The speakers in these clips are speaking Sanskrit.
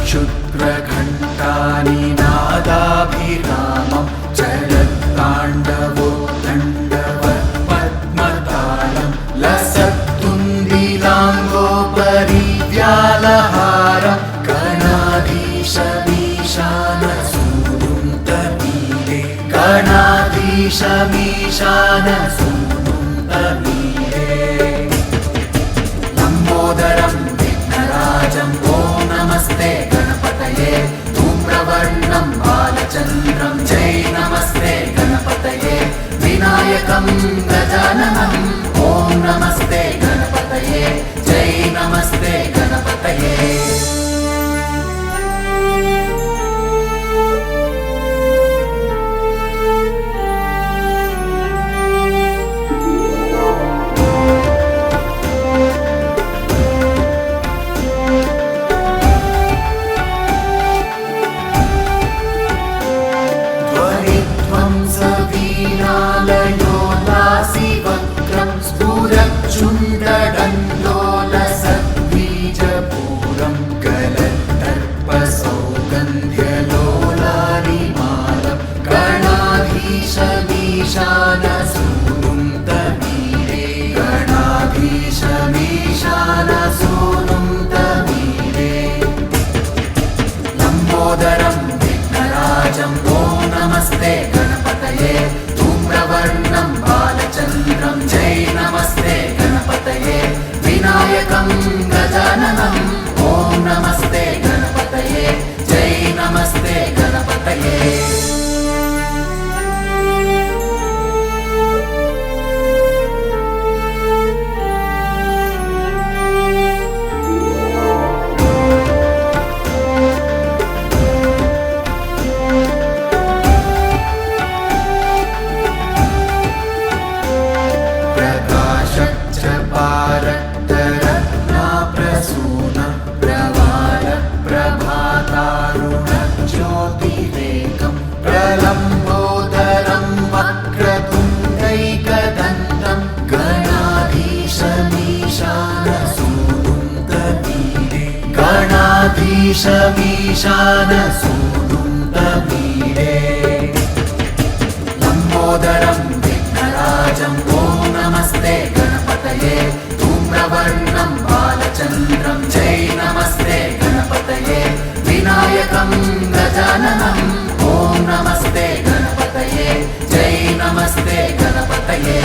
क्षुद्रघण्टानिनादाभिरामं चलत्ताण्डवो दण्डवत्पद्मतालं लसत्तुन्दिलाङ्गोपरिव्यालहारं गणाधीशमीशानसूनुं तमीरे गणाधीशमीशानसूनुं तमीरे लम्बोदरं विघ्नराजं ॐ नमस्ते गणपतये धूम्रवर्णं बालचन्द्रं जय नमस्ते गणपतये विनायकं गजाननं ॐ नमस्ते गणपतये जय नमस्ते गणपतये वीणालयोल्लासिवक्त्रं स्फुरच्चुण्डदण्डोलसद्बीजपूरं गलत्तर्पसौगन्ध्यलोलानिमालं गणाधीशमीशानसूनुं तमीरे गणाधीशमीशानसूनुं तमीरे लम्बोदरं विघ्नराजं ॐ नमस्ते गणपतये धूम्रवर्णं बालचन्द्रं जय नमस्ते गणपतये विनायकं गजाननं ॐ नमस्ते गणपतये जय नमस्ते गणपतये प्रसूनं प्रवाल प्रभातारुणज्योतिरेकं प्रलम्बोदरं वक्रतुण्डैकदन्तं गणाधीशमीशानसूनुं तमीरे गणाधीशमीशानसूनुं तमीरे लम्बोदरं विघ्नराजं ॐ नमस्ते गणपतये धूम्रवर्णं बालचन्द्रं जय नमस्ते गणपतये विनायकं गजाननं ॐ नमस्ते गणपतये जय नमस्ते गणपतये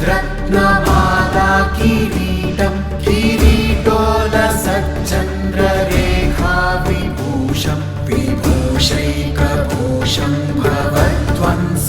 रत्नमाला किरीटं किरीटोलसच्चन्द्ररेखा विभूषं विभूषैकभूषं भवध्वंस